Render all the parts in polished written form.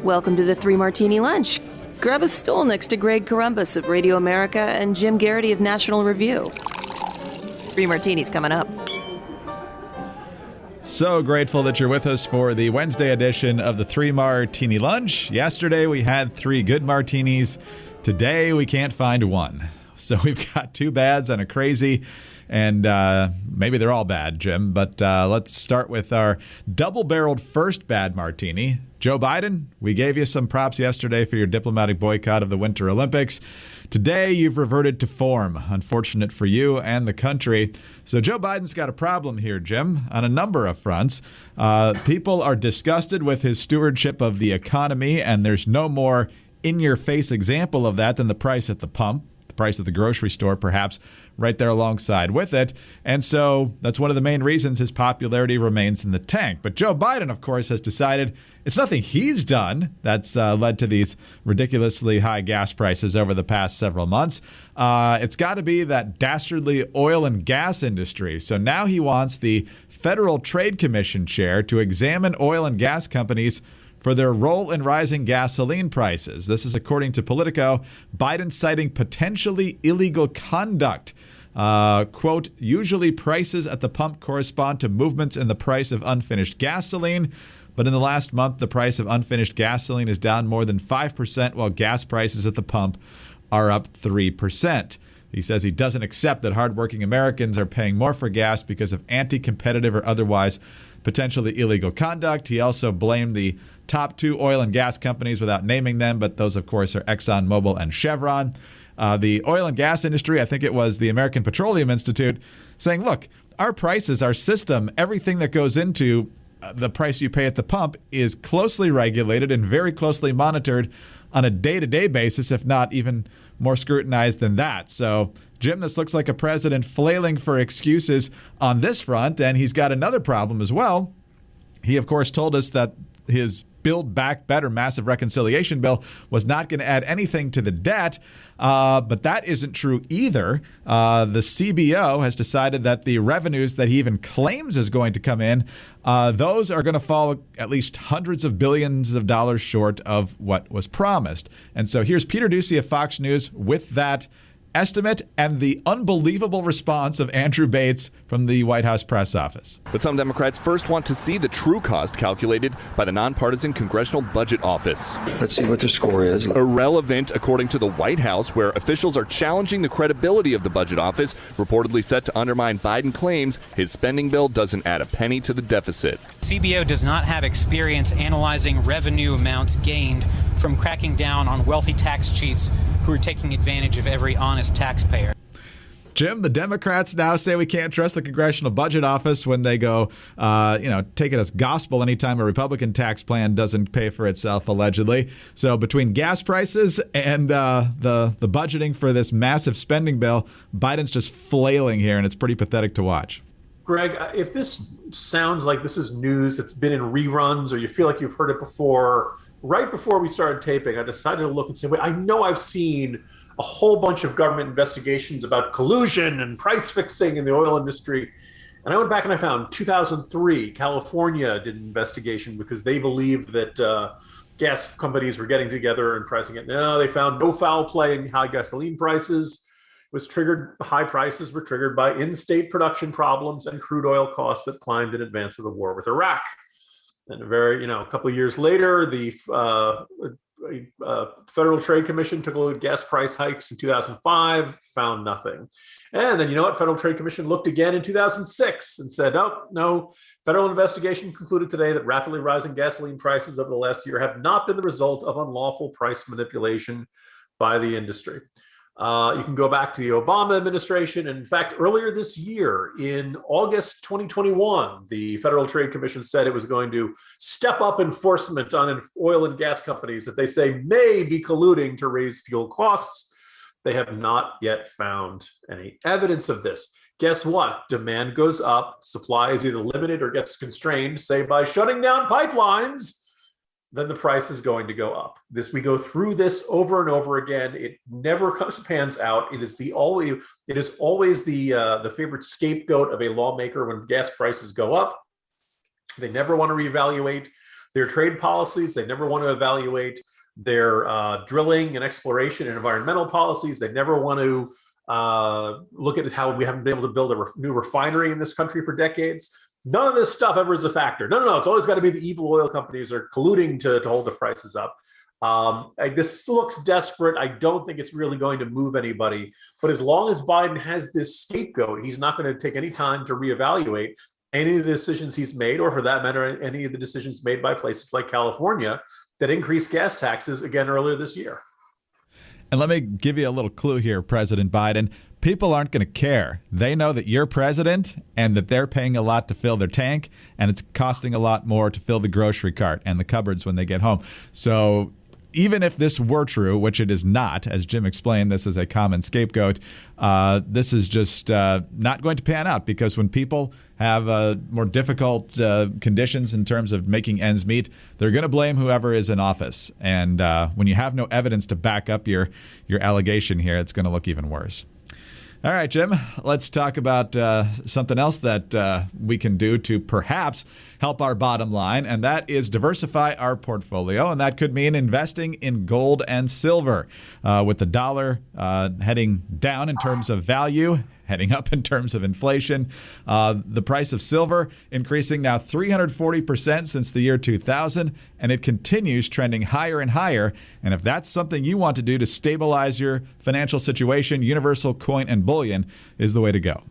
Welcome to the Three Martini Lunch. Grab a stool next to Greg Columbus of Radio America and Jim Garrity of National Review. Three Martinis coming up. So grateful that you're with us for the Wednesday edition of the Three Martini Lunch. Yesterday we had 3 good martinis. Today we can't find one. So we've got 2 bads and a crazy, and maybe they're all bad, Jim. But let's start with our double-barreled first bad martini. Joe Biden, we gave you some props yesterday for your diplomatic boycott of the Winter Olympics. Today, you've reverted to form. Unfortunate for you and the country. So Joe Biden's got a problem here, Jim, on a number of fronts. People are disgusted with his stewardship of the economy, and there's no more in-your-face example of that than the price at the pump, the price at the grocery store, perhaps, right there alongside with it. And so that's one of the main reasons his popularity remains in the tank. But Joe Biden, of course, has decided it's nothing he's done that's led to these ridiculously high gas prices over the past several months. It's got to be that dastardly oil and gas industry. So now he wants the Federal Trade Commission chair to examine oil and gas companies for their role in rising gasoline prices. This is according to Politico. Biden citing potentially illegal conduct. Quote, usually prices at the pump correspond to movements in the price of unfinished gasoline. But in the last month, the price of unfinished gasoline is down more than 5%, while gas prices at the pump are up 3%. He says he doesn't accept that hardworking Americans are paying more for gas because of anti-competitive or otherwise potentially illegal conduct. He also blamed the top 2 oil and gas companies without naming them, but those, of course, are ExxonMobil and Chevron. The oil and gas industry, I think it was the American Petroleum Institute, saying, look, our prices, our system, everything that goes into the price you pay at the pump is closely regulated and very closely monitored on a day-to-day basis, if not even more scrutinized than that. So, Jim, this looks like a president flailing for excuses on this front, and he's got another problem as well. He, of course, told us that his Build Back Better massive reconciliation bill was not going to add anything to the debt, but that isn't true either. The CBO has decided that the revenues that he even claims is going to come in, those are going to fall at least hundreds of billions of dollars short of what was promised. And so here's Peter Doocy of Fox News with that estimate and the unbelievable response of Andrew Bates from the White House press office. But some Democrats first want to see the true cost calculated by the nonpartisan Congressional Budget Office. Let's see what the score is. Irrelevant, according to the White House, where officials are challenging the credibility of the Budget Office, reportedly set to undermine Biden claims his spending bill doesn't add a penny to the deficit. CBO does not have experience analyzing revenue amounts gained from cracking down on wealthy tax cheats who are taking advantage of every honest taxpayer. Jim, the Democrats now say we can't trust the Congressional Budget Office when they go, take it as gospel anytime a Republican tax plan doesn't pay for itself, allegedly. So between gas prices and the budgeting for this massive spending bill, Biden's just flailing here, and it's pretty pathetic to watch. Greg, if this sounds like this is news that's been in reruns or you feel like you've heard it before, right before we started taping, I decided to look and say, wait, I know I've seen a whole bunch of government investigations about collusion and price fixing in the oil industry. And I went back and I found 2003, California did an investigation because they believed that gas companies were getting together and pricing it. No, they found no foul play in high gasoline prices. High prices were triggered by in-state production problems and crude oil costs that climbed in advance of the war with Iraq. And a couple of years later, the Federal Trade Commission took a look at gas price hikes in 2005, found nothing. And then, Federal Trade Commission looked again in 2006 and said, oh, no, federal investigation concluded today that rapidly rising gasoline prices over the last year have not been the result of unlawful price manipulation by the industry. You can go back to the Obama administration. And in fact, earlier this year, in August 2021, the Federal Trade Commission said it was going to step up enforcement on oil and gas companies that they say may be colluding to raise fuel costs. They have not yet found any evidence of this. Guess what? Demand goes up. Supply is either limited or gets constrained, say by shutting down pipelines. Then the price is going to go up. We go through this over and over again. It never pans out. It is always the favorite scapegoat of a lawmaker when gas prices go up. They never want to reevaluate their trade policies. They never want to evaluate their drilling and exploration and environmental policies. They never want to look at how we haven't been able to build a new refinery in this country for decades. None of this stuff ever is a factor. No. It's always got to be the evil oil companies are colluding to hold the prices up. This looks desperate. I don't think it's really going to move anybody. But as long as Biden has this scapegoat, he's not going to take any time to reevaluate any of the decisions he's made, or for that matter, any of the decisions made by places like California that increased gas taxes again earlier this year. And let me give you a little clue here, President Biden. People aren't going to care. They know that you're president and that they're paying a lot to fill their tank, and it's costing a lot more to fill the grocery cart and the cupboards when they get home. So even if this were true, which it is not, as Jim explained, this is a common scapegoat, this is just not going to pan out, because when people have more difficult conditions in terms of making ends meet, they're going to blame whoever is in office. And when you have no evidence to back up your allegation here, it's going to look even worse. All right, Jim, let's talk about something else that we can do to perhaps help our bottom line, and that is diversify our portfolio, and that could mean investing in gold and silver. With the dollar heading down in terms of value, heading up in terms of inflation, the price of silver increasing now 340% since the year 2000, and it continues trending higher and higher. And if that's something you want to do to stabilize your financial situation, Universal Coin and Bullion is the way to go.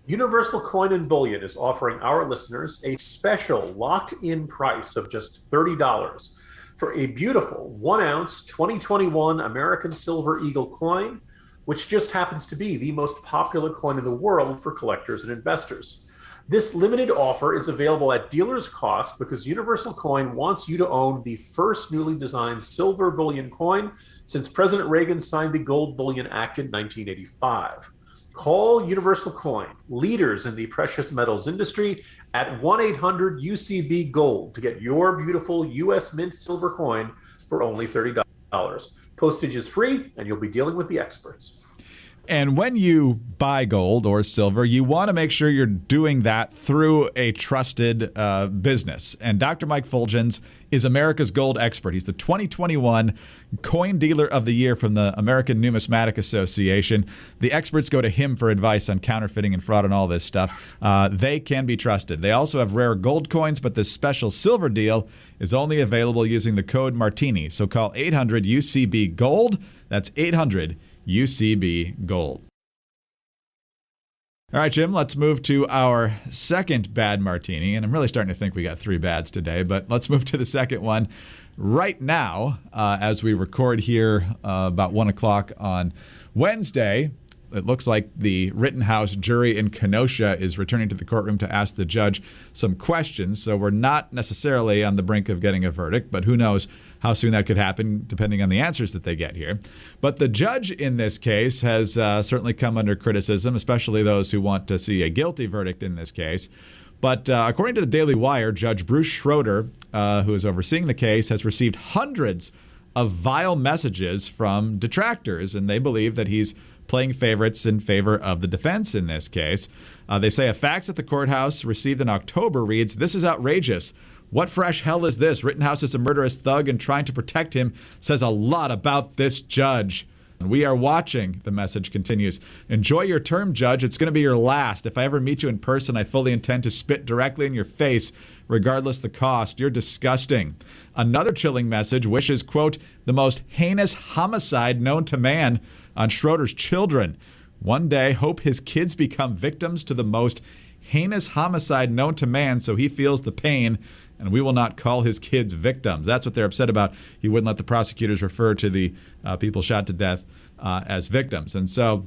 Universal Coin and Bullion is offering our listeners a special locked-in price of just $30 for a beautiful 1-ounce 2021 American Silver Eagle coin, which just happens to be the most popular coin in the world for collectors and investors. This limited offer is available at dealer's cost because Universal Coin wants you to own the first newly designed silver bullion coin since President Reagan signed the Gold Bullion Act in 1985. Call Universal Coin, leaders in the precious metals industry, at 1-800-UCB-GOLD to get your beautiful U.S. Mint silver coin for only $30. Postage is free, and you'll be dealing with the experts. And when you buy gold or silver, you want to make sure you're doing that through a trusted business. And Dr. Mike Fulgens is America's gold expert. He's the 2021 Coin Dealer of the Year from the American Numismatic Association. The experts go to him for advice on counterfeiting and fraud and all this stuff. They can be trusted. They also have rare gold coins, but this special silver deal is only available using the code Martini. So call 800-UCB-GOLD. That's 800-UCB Gold. All right, Jim, let's move to our second bad martini. And I'm really starting to think we got 3 bads today, but let's move to the second one. Right now, as we record here about 1 o'clock on Wednesday, it looks like the Rittenhouse jury in Kenosha is returning to the courtroom to ask the judge some questions. So we're not necessarily on the brink of getting a verdict, but who knows how soon that could happen, depending on the answers that they get here. But the judge in this case has certainly come under criticism, especially those who want to see a guilty verdict in this case. But according to the Daily Wire, Judge Bruce Schroeder, who is overseeing the case, has received hundreds of vile messages from detractors, and they believe that he's playing favorites in favor of the defense in this case. They say a fax at the courthouse received in October reads, "This is outrageous. What fresh hell is this? Rittenhouse is a murderous thug, and trying to protect him says a lot about this judge. We are watching," the message continues. "Enjoy your term, Judge. It's going to be your last. If I ever meet you in person, I fully intend to spit directly in your face, regardless the cost. You're disgusting." Another chilling message wishes, quote, "the most heinous homicide known to man" on Schroeder's children. "One day, hope his kids become victims to the most heinous homicide known to man, so he feels the pain, and we will not call his kids victims." That's what they're upset about. He wouldn't let the prosecutors refer to the people shot to death as victims. And so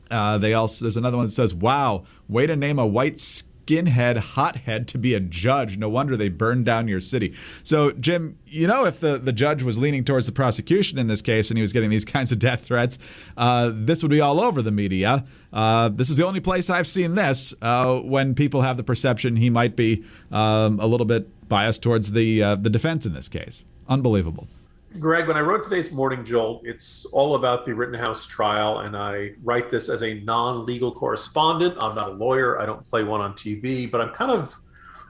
there's another one that says, "Wow, way to name a white skinhead hothead to be a judge. No wonder they burned down your city." So, Jim, you know, if the judge was leaning towards the prosecution in this case and he was getting these kinds of death threats, this would be all over the media. This is the only place I've seen this when people have the perception he might be a little bit biased towards the defense in this case. Unbelievable. Greg, when I wrote today's Morning Jolt, it's all about the Rittenhouse trial, and I write this as a non-legal correspondent. I'm not a lawyer. I don't play one on TV, but I'm kind of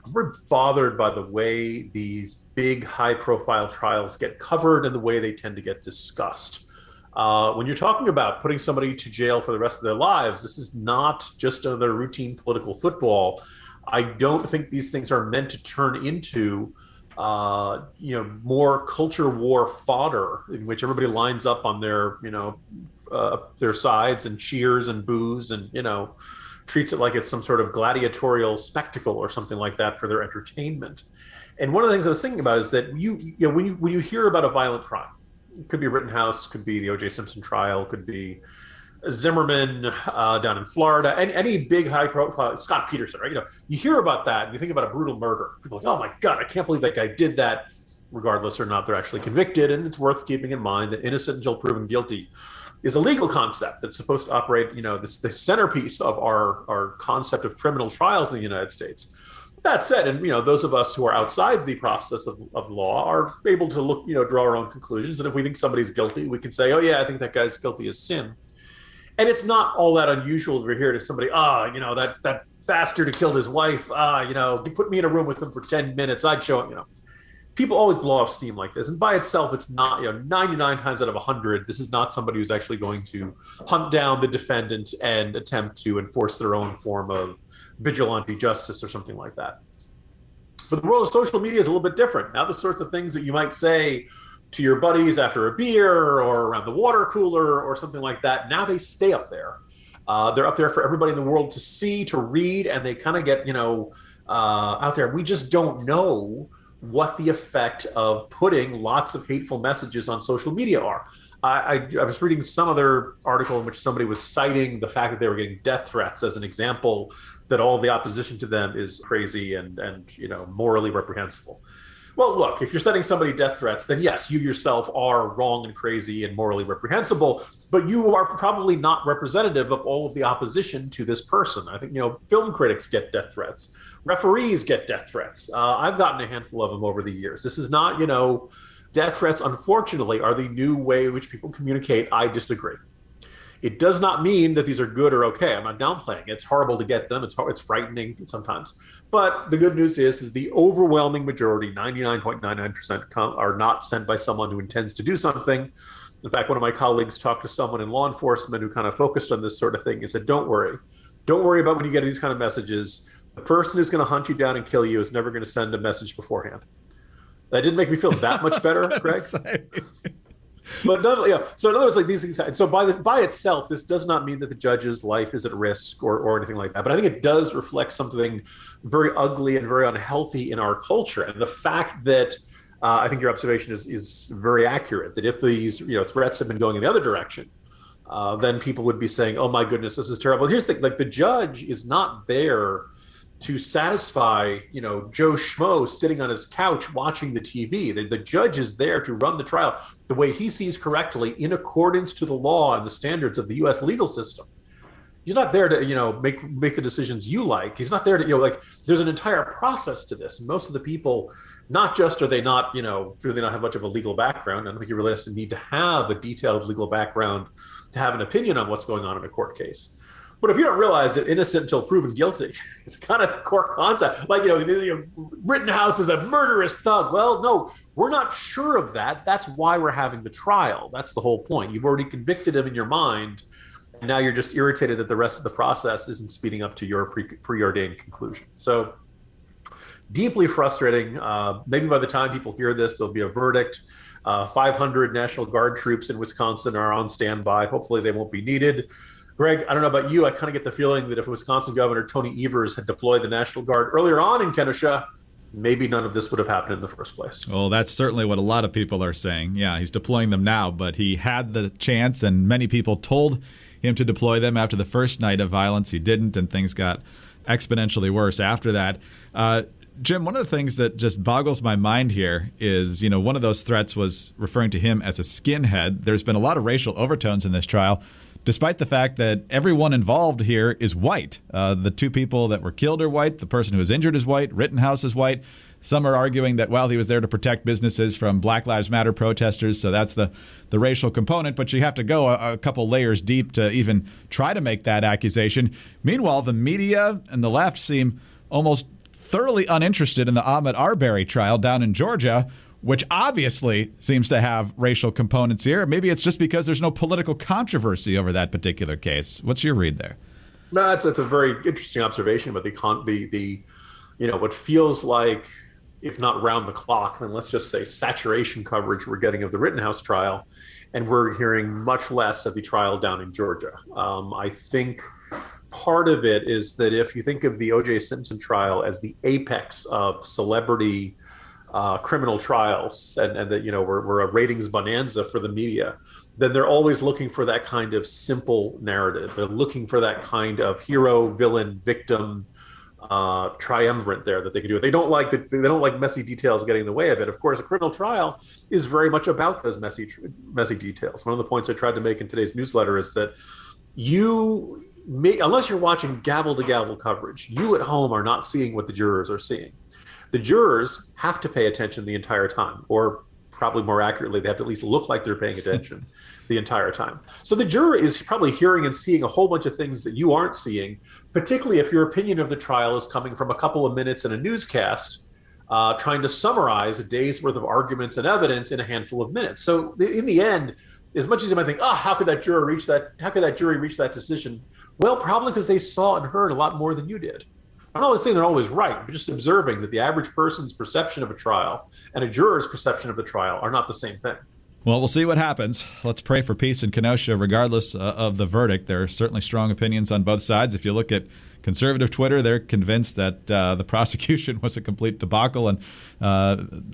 I'm very bothered by the way these big, high-profile trials get covered and the way they tend to get discussed. When you're talking about putting somebody to jail for the rest of their lives, this is not just another routine political football. I don't think these things are meant to turn into more culture war fodder in which everybody lines up on their sides and cheers and boos and, treats it like it's some sort of gladiatorial spectacle or something like that for their entertainment. And one of the things I was thinking about is that when you hear about a violent crime, it could be Rittenhouse, could be the O.J. Simpson trial, could be Zimmerman down in Florida, and any big high-profile, Scott Peterson, right? You hear about that, and you think about a brutal murder. People are like, oh my God, I can't believe that guy did that, regardless or not they're actually convicted. And it's worth keeping in mind that innocent until proven guilty is a legal concept that's supposed to operate, the centerpiece of our concept of criminal trials in the United States. That said, and those of us who are outside the process of law are able to look, draw our own conclusions. And if we think somebody's guilty, we can say, oh yeah, I think that guy's guilty as sin. And it's not all that unusual to hear to somebody, that bastard who killed his wife, you put me in a room with him for 10 minutes, I'd show him, People always blow off steam like this. And by itself, it's not, 99 times out of 100, this is not somebody who's actually going to hunt down the defendant and attempt to enforce their own form of vigilante justice or something like that. But the world of social media is a little bit different. Now the sorts of things that you might say to your buddies after a beer or around the water cooler or something like that, now they stay up there. They're up there for everybody in the world to see, to read, and they kind of get, out there. We just don't know what the effect of putting lots of hateful messages on social media are. I was reading some other article in which somebody was citing the fact that they were getting death threats as an example that all the opposition to them is crazy and morally reprehensible. Well, look, if you're sending somebody death threats, then yes, you yourself are wrong and crazy and morally reprehensible, but you are probably not representative of all of the opposition to this person. I think, film critics get death threats. Referees get death threats. I've gotten a handful of them over the years. This is not, death threats, unfortunately, are the new way in which people communicate. I disagree. It does not mean that these are good or okay. I'm not downplaying. It's horrible to get them. It's frightening sometimes. But the good news is the overwhelming majority, 99.99%, are not sent by someone who intends to do something. In fact, one of my colleagues talked to someone in law enforcement who kind of focused on this sort of thing and said, don't worry. Don't worry about when you get these kind of messages. The person who's going to hunt you down and kill you is never going to send a message beforehand. That didn't make me feel that much better, Greg. But so in other words, like these things. So by itself, this does not mean that the judge's life is at risk or anything like that. But I think it does reflect something very ugly and very unhealthy in our culture. And the fact that I think your observation is very accurate. That if these threats have been going in the other direction, then people would be saying, "Oh my goodness, this is terrible." Here's the thing: like the judge is not there to satisfy, Joe Schmo sitting on his couch watching the TV. The judge is there to run the trial the way he sees correctly in accordance to the law and the standards of the U.S. legal system. He's not there to, make the decisions you like. He's not there to, there's an entire process to this. And most of the people, not just are they not, do they not have much of a legal background? I don't think you really need to have a detailed legal background to have an opinion on what's going on in a court case. But if you don't realize that innocent until proven guilty is kind of a core concept, like, Rittenhouse is a murderous thug. Well, no, we're not sure of that. That's why we're having the trial. That's the whole point. You've already convicted him in your mind. And now you're just irritated that the rest of the process isn't speeding up to your preordained conclusion. So deeply frustrating. Maybe by the time people hear this, there'll be a verdict. 500 National Guard troops in Wisconsin are on standby. Hopefully they won't be needed. Greg, I don't know about you. I kind of get the feeling that if Wisconsin Governor Tony Evers had deployed the National Guard earlier on in Kenosha, maybe none of this would have happened in the first place. Well, that's certainly what a lot of people are saying. Yeah, he's deploying them now, but he had the chance, and many people told him to deploy them after the first night of violence. He didn't, and things got exponentially worse after that. Jim, one of the things that just boggles my mind here is, one of those threats was referring to him as a skinhead. There's been a lot of racial overtones in this trial, despite the fact that everyone involved here is white. The two people that were killed are white. The person who was injured is white. Rittenhouse is white. Some are arguing that, he was there to protect businesses from Black Lives Matter protesters, so that's the racial component. But you have to go a couple layers deep to even try to make that accusation. Meanwhile, the media and the left seem almost thoroughly uninterested in the Ahmaud Arbery trial down in Georgia, which obviously seems to have racial components here. Maybe it's just because there's no political controversy over that particular case. What's your read there? No, that's a very interesting observation about the what feels like, if not round the clock, then let's just say saturation coverage we're getting of the Rittenhouse trial, and we're hearing much less of the trial down in Georgia. I think part of it is that if you think of the O.J. Simpson trial as the apex of celebrity criminal trials, and that we're a ratings bonanza for the media, then they're always looking for that kind of simple narrative. They're looking for that kind of hero, villain, victim, triumvirate there that they can do. They don't like messy details getting in the way of it. Of course, a criminal trial is very much about those messy details. One of the points I tried to make in today's newsletter is that unless you're watching gavel to gavel coverage, you at home are not seeing what the jurors are seeing. The jurors have to pay attention the entire time, or probably more accurately, they have to at least look like they're paying attention the entire time. So the juror is probably hearing and seeing a whole bunch of things that you aren't seeing, particularly if your opinion of the trial is coming from a couple of minutes in a newscast, trying to summarize a day's worth of arguments and evidence in a handful of minutes. So in the end, as much as you might think, how could that jury reach that decision? Well, probably because they saw and heard a lot more than you did. I'm not saying they're always right, but just observing that the average person's perception of a trial and a juror's perception of the trial are not the same thing. Well, we'll see what happens. Let's pray for peace in Kenosha, regardless of the verdict. There are certainly strong opinions on both sides. If you look at conservative Twitter, they're convinced that the prosecution was a complete debacle, and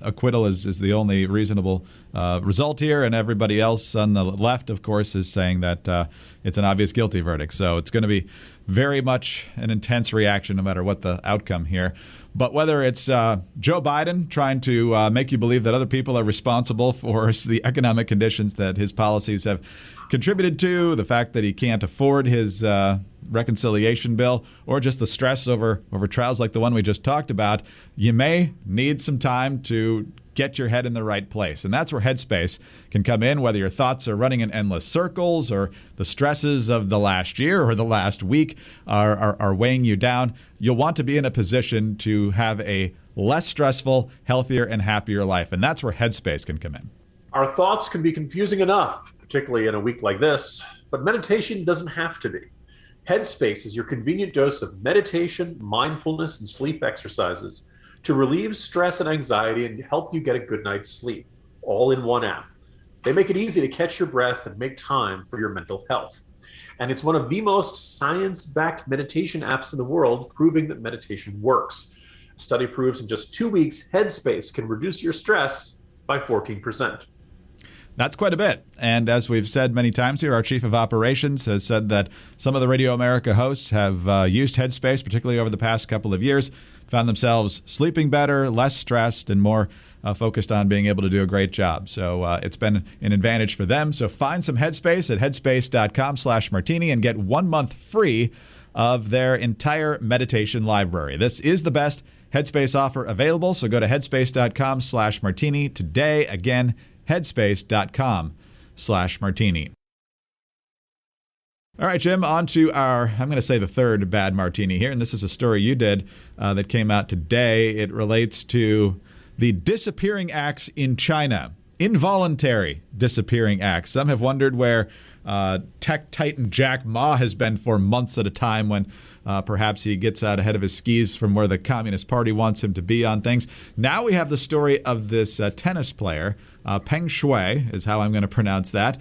acquittal is the only reasonable result here. And everybody else on the left, of course, is saying that it's an obvious guilty verdict. So it's going to be very much an intense reaction no matter what the outcome here. But whether it's Joe Biden trying to make you believe that other people are responsible for the economic conditions that his policies have contributed to, the fact that he can't afford his reconciliation bill, or just the stress over trials like the one we just talked about, you may need some time to get your head in the right place. And that's where Headspace can come in, whether your thoughts are running in endless circles or the stresses of the last year or the last week are weighing you down. You'll want to be in a position to have a less stressful, healthier, and happier life. And that's where Headspace can come in. Our thoughts can be confusing enough, particularly in a week like this, but meditation doesn't have to be. Headspace is your convenient dose of meditation, mindfulness, and sleep exercises to relieve stress and anxiety and help you get a good night's sleep, all in one app. They make it easy to catch your breath and make time for your mental health. And it's one of the most science-backed meditation apps in the world, proving that meditation works. A study proves in just 2 weeks, Headspace can reduce your stress by 14%. That's quite a bit. And as we've said many times here, our chief of operations has said that some of the Radio America hosts have used Headspace, particularly over the past couple of years, found themselves sleeping better, less stressed, and more focused on being able to do a great job. So it's been an advantage for them. So find some Headspace at headspace.com/martini and get 1 month free of their entire meditation library. This is the best Headspace offer available. So go to headspace.com/martini today. Again, headspace.com/martini. All right, Jim, on to our, I'm going to say the third bad martini here. And this is a story you did that came out today. It relates to the disappearing acts in China. Involuntary disappearing acts. Some have wondered where tech titan Jack Ma has been for months at a time when perhaps he gets out ahead of his skis from where the Communist Party wants him to be on things. Now we have the story of this tennis player. Feng Shui is how I'm going to pronounce that.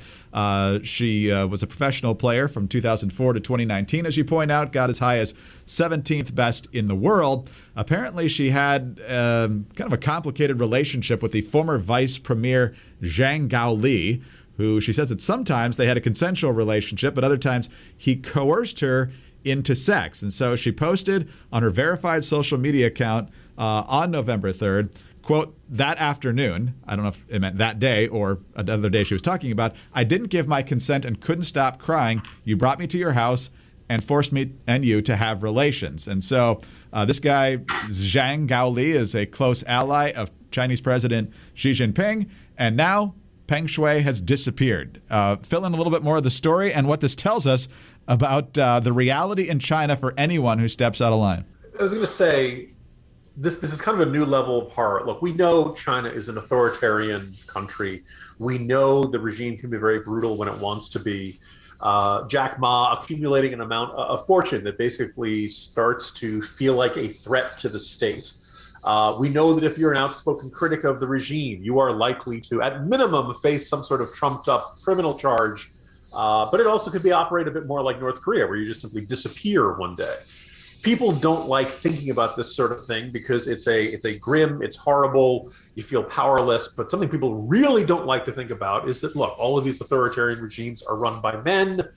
She was a professional player from 2004 to 2019, as you point out, got as high as 17th best in the world. Apparently, she had kind of a complicated relationship with the former vice premier Zhang Gaoli, who she says that sometimes they had a consensual relationship, but other times he coerced her into sex. And so she posted on her verified social media account on November 3rd, quote, that afternoon, I don't know if it meant that day or another day she was talking about, I didn't give my consent and couldn't stop crying. You brought me to your house and forced me and you to have relations. And so this guy, Zhang Gaoli, is a close ally of Chinese President Xi Jinping. And now Feng Shui has disappeared. Fill in a little bit more of the story and what this tells us about the reality in China for anyone who steps out of line. I was going to say, this is kind of a new level of horror. Look, we know China is an authoritarian country. We know the regime can be very brutal when it wants to be. Jack Ma accumulating an amount of fortune that basically starts to feel like a threat to the state. We know that if you're an outspoken critic of the regime, you are likely to, at minimum, face some sort of trumped-up criminal charge. But it also could be operate a bit more like North Korea, where you just simply disappear one day. People don't like thinking about this sort of thing because it's a grim, it's horrible, you feel powerless. But something people really don't like to think about is that, look, all of these authoritarian regimes are run by men,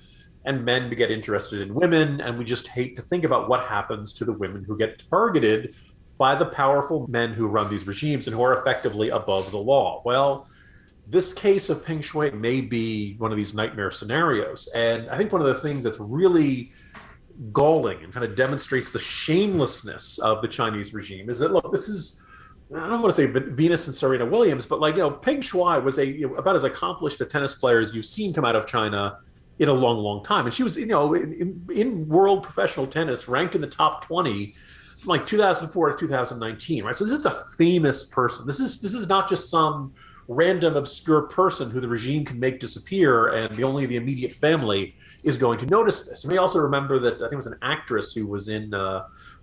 and men get interested in women, and we just hate to think about what happens to the women who get targeted by the powerful men who run these regimes and who are effectively above the law. Well, this case of Peng Shui may be one of these nightmare scenarios. And I think one of the things that's really galling and kind of demonstrates the shamelessness of the Chinese regime is that, look, this is, I don't want to say Venus and Serena Williams, but Peng Shui was about as accomplished a tennis player as you've seen come out of China in a long, long time. And she was, in world professional tennis, ranked in the top 20 from like 2004 to 2019, right? So this is a famous person. This is not just some random obscure person who the regime can make disappear and only the immediate family is going to notice this. You may also remember that I think it was an actress who was in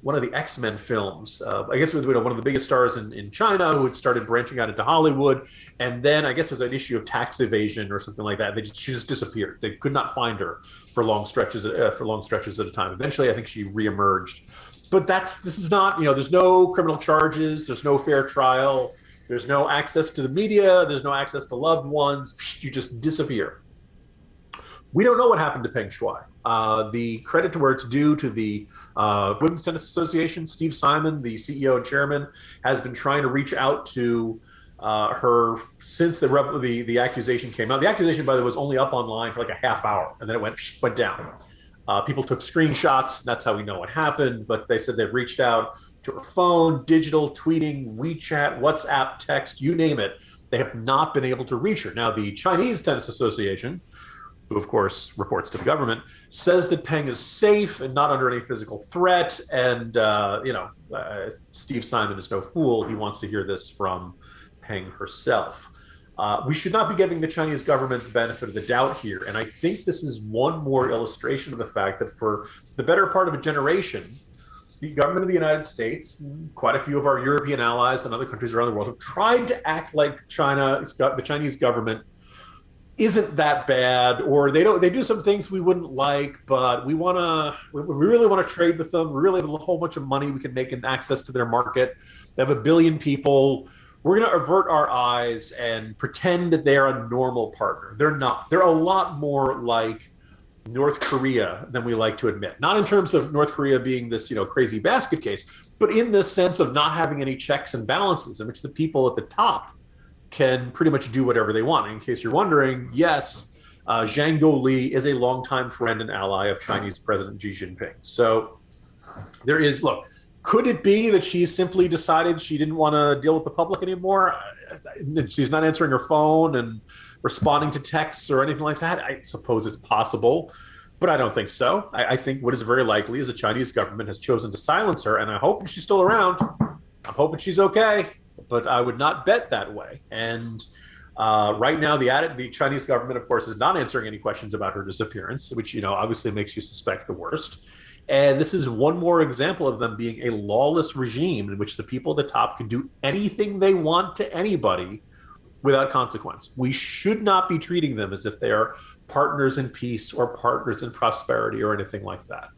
one of the X-Men films. I guess it was one of the biggest stars in China who had started branching out into Hollywood. And then I guess it was an issue of tax evasion or something like that. She just disappeared. They could not find her for long stretches at a time. Eventually, I think she reemerged. But this is not, there's no criminal charges. There's no fair trial. There's no access to the media. There's no access to loved ones. You just disappear. We don't know what happened to Peng Shui. The credit to where it's due to the Women's Tennis Association, Steve Simon, the CEO and chairman, has been trying to reach out to her since the accusation came out. The accusation, by the way, was only up online for like a half hour, and then it went down. People took screenshots. That's how we know what happened. But they said they've reached out to her phone, digital, tweeting, WeChat, WhatsApp, text, you name it. They have not been able to reach her. Now, the Chinese Tennis Association, who of course reports to the government, says that Peng is safe and not under any physical threat. And, Steve Simon is no fool. He wants to hear this from Peng herself. We should not be giving the Chinese government the benefit of the doubt here. And I think this is one more illustration of the fact that for the better part of a generation, the government of the United States, quite a few of our European allies and other countries around the world have tried to act like the Chinese government isn't that bad, or they do some things we wouldn't like, but we really want to trade with them. We really have a whole bunch of money we can make in access to their market. They have 1 billion people. We're going to avert our eyes and pretend that they're a normal partner. They're not. They're a lot more like North Korea than we like to admit. Not in terms of North Korea being this, crazy basket case, but in this sense of not having any checks and balances in which the people at the top can pretty much do whatever they want. In case you're wondering, yes, Zhang Guoli is a longtime friend and ally of Chinese President Xi Jinping. So there is, look, could it be that she simply decided she didn't want to deal with the public anymore? She's not answering her phone and responding to texts or anything like that. I suppose it's possible, but I don't think so. I think what is very likely is the Chinese government has chosen to silence her, and I hope she's still around. I'm hoping she's okay, but I would not bet that way. And right now, the Chinese government, of course, is not answering any questions about her disappearance, which obviously makes you suspect the worst. And this is one more example of them being a lawless regime in which the people at the top can do anything they want to anybody without consequence. We should not be treating them as if they are partners in peace or partners in prosperity or anything like that.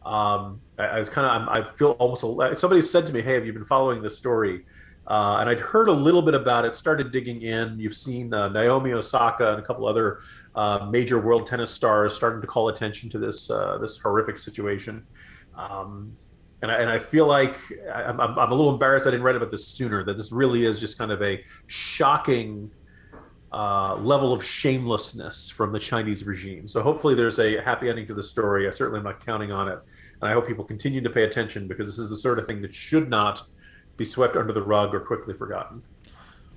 I feel almost, somebody said to me, hey, have you been following this story? And I'd heard a little bit about it, started digging in. You've seen Naomi Osaka and a couple other major world tennis stars starting to call attention to this horrific situation. And I feel like I'm a little embarrassed I didn't write about this sooner, that this really is just kind of a shocking level of shamelessness from the Chinese regime. So hopefully there's a happy ending to the story. I certainly am not counting on it. And I hope people continue to pay attention, because this is the sort of thing that should not be swept under the rug or quickly forgotten.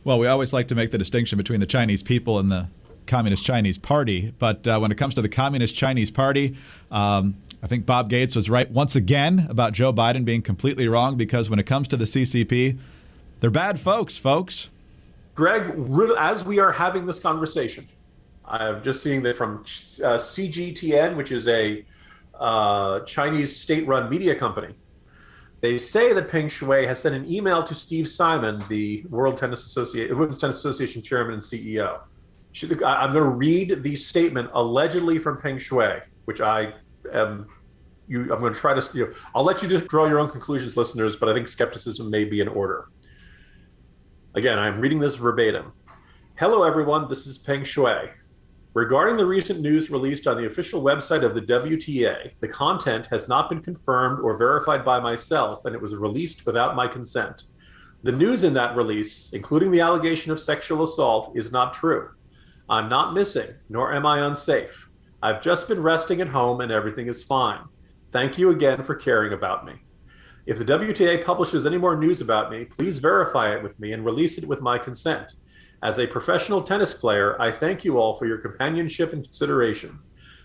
Well, we always like to make the distinction between the Chinese people and the Communist Chinese Party. But when it comes to the Communist Chinese Party, I think Bob Gates was right once again about Joe Biden being completely wrong, because when it comes to the CCP, they're bad folks. Greg, as we are having this conversation, I'm just seeing that from CGTN, which is a Chinese state-run media company. They say that Peng Shui has sent an email to Steve Simon, the Women's Tennis Association chairman and CEO. I'm going to read the statement allegedly from Peng Shui, which I'm going to try to. I'll let you just draw your own conclusions, listeners, but I think skepticism may be in order. Again, I'm reading this verbatim. Hello, everyone. This is Peng Shui. Regarding the recent news released on the official website of the WTA, the content has not been confirmed or verified by myself, and it was released without my consent. The news in that release, including the allegation of sexual assault, is not true. I'm not missing, nor am I unsafe. I've just been resting at home and everything is fine. Thank you again for caring about me. If the WTA publishes any more news about me, please verify it with me and release it with my consent. As a professional tennis player, I thank you all for your companionship and consideration.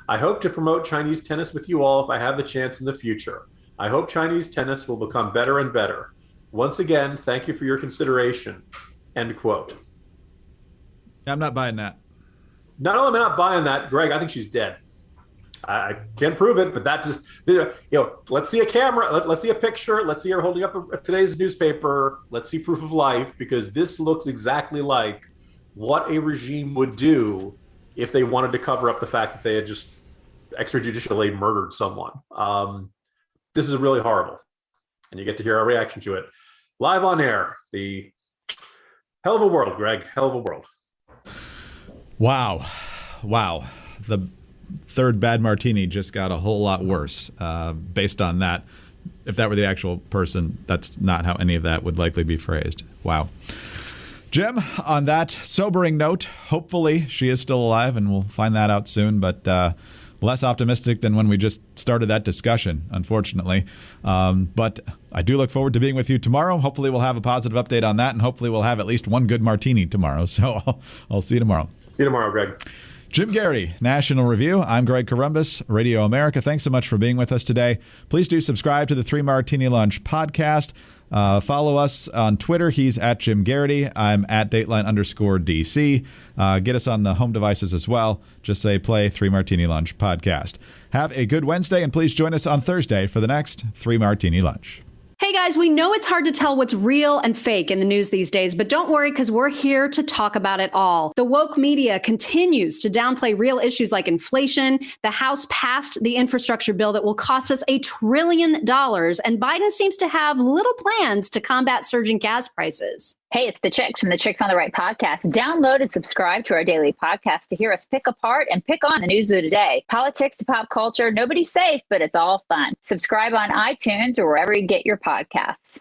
I hope to promote Chinese tennis with you all if I have the chance in the future. I hope Chinese tennis will become better and better. Once again, thank you for your consideration. End quote. I'm not buying that. Not only am I not buying that, Greg, I think she's dead. I can't prove it, but that just, let's see a camera, let's see a picture, let's see her holding up today's newspaper, let's see proof of life, because this looks exactly like what a regime would do if they wanted to cover up the fact that they had just extrajudicially murdered someone. This is really horrible. And you get to hear our reaction to it live on air. The hell of a world, Greg, hell of a world. Wow. The third bad martini just got a whole lot worse based on that. If that were the actual person, that's not how any of that would likely be phrased. Wow. Jim, on that sobering note, hopefully she is still alive, and we'll find that out soon, but less optimistic than when we just started that discussion, unfortunately. But I do look forward to being with you tomorrow. Hopefully we'll have a positive update on that, and hopefully we'll have at least one good martini tomorrow. So I'll see you tomorrow. See you tomorrow, Greg. Jim Garrity, National Review. I'm Greg Corombos, Radio America. Thanks so much for being with us today. Please do subscribe to the 3 Martini Lunch podcast. Follow us on Twitter. He's at Jim Garrity. I'm at Dateline_DC. Get us on the home devices as well. Just say play 3 Martini Lunch podcast. Have a good Wednesday, and please join us on Thursday for the next 3 Martini Lunch. Hey guys, we know it's hard to tell what's real and fake in the news these days, but don't worry, because we're here to talk about it all. The woke media continues to downplay real issues like inflation. The House passed the infrastructure bill that will cost us $1 trillion, and Biden seems to have little plans to combat surging gas prices. Hey, it's the Chicks from the Chicks on the Right podcast. Download and subscribe to our daily podcast to hear us pick apart and pick on the news of the day. Politics to pop culture, nobody's safe, but it's all fun. Subscribe on iTunes or wherever you get your podcasts.